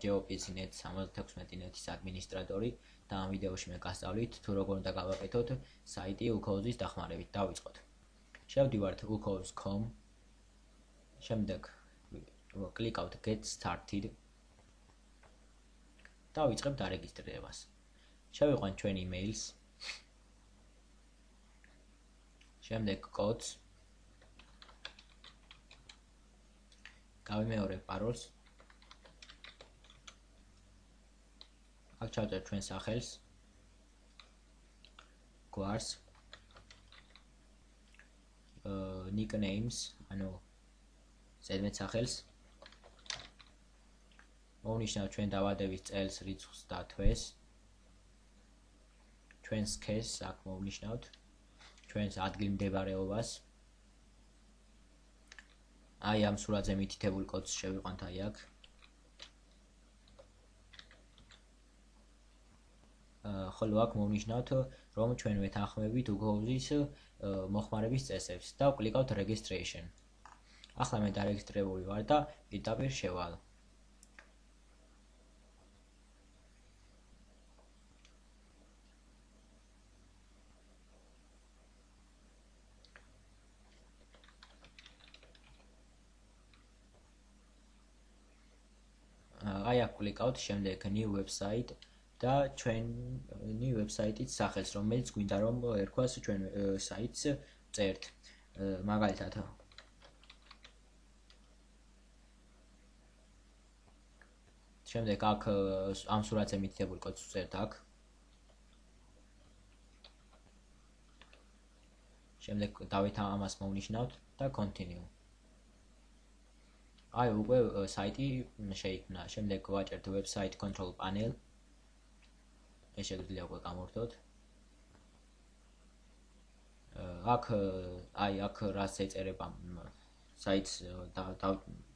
GeoPC.net 76.net-ის ადმინისტრატორი და ამ ვიდეოში მე გასწავლით თუ როგორ უნდა გავაკეთოთ საიტი UCOS-ის დახმარებით. დავიწყოთ. შევდივართ ucos.com. შემდეგ კლიკავთ Get Started. დავიწყებთ დარეგისტრირებას. შევიყვანთ ჩვენ emails. შემდეგ კოდს. გავიმეორებ პაროლს. აქ ჩავწერთ ჩვენ სახელს. გვარს. nicknames, ანუ ზედმეტ სახელს. მოვნიშნავთ ჩვენ დავადების წელს, რიცხვს და თვეს. ჩვენს case აქ მოვნიშნავთ. ჩვენს ადგილმდებარეობას. აი ამ სურათზე მითითებულ კოდს შევიყვანთ აი აქ. ხოლო აქ მოვნიშნავთ რომ ჩვენ ვეთანხმებით UCOS-ის მოხმარების წესებს და ვკლიკავთ registration. ახლა მე დარეგისტრირებული ვარ და პირდაპირ შევალ. აი აქ ვკლიკავთ შემდეგ new website და ჩვენი ვებსაიტის სახელს, რომელიც გვინდა რომ ერქვას ჩვენ საიტს წერთ. მაგალითად შემდეგ აქ ამ სურათზე მითითებულ კოდს ვწერთ აქ. შემდეგ დავით ამას მოვნიშნავთ და continue. აი უკვე საიტი შეიქმნა. შემდეგ ვაჭერთ website control panel. ეს შეგვიძლია უკვე გამორთოთ. აქ რაც ეწერება საიტს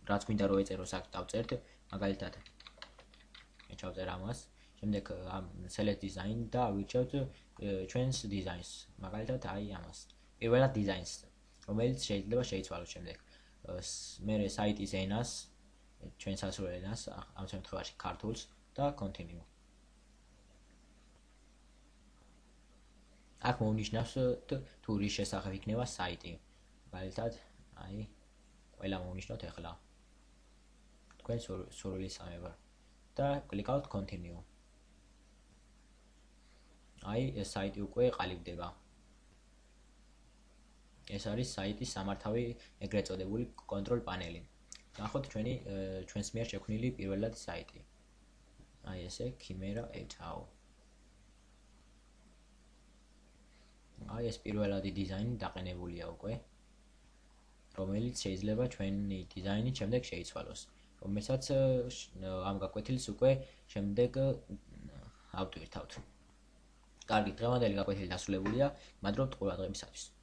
რაც გვინდა რომ ეწეროს აქ დავწერთ. მაგალითად მე ჩავწერ ამას. შემდეგ ამ select design და ვირჩევთ ჩვენს დიზაინს. მაგალითად აი ამას. პირველად დიზაინს, რომელიც შეიძლება შეიცვალოს შემდეგ. მერე საიტის ენას, ჩვენ სასურველ ენას, ამ შემთხვევაში ქართულს და continue. აქ მოვნიშნავთ თუ რის შესახებ იქნება საიტი. მაგალითად, აი, ყველა მოვნიშნოთ ახლა. თქვენ სურვილისამებრ და კლიკავთ continue. აი, ეს საიტი უკვე ყალიბდება. ეს არის საიტის სამართავი ეგრეთ წოდებული control panel. ნახოთ ჩვენს მიერ შექმნილი პირველად საიტი. აი ესე Chimera et.au. აი ეს პირველადი დიზაინი დაყენებულია უკვე, რომელიც შეიძლება ჩვენი დიზაინით შემდეგ შეიცვალოს, რომელსაც ამ გაკვეთილს უკვე შემდეგ ავტვირთავთ. კარგი, დღევანდელი გაკვეთილი დასრულებულია. მადლობთ ყურადღებისათვის.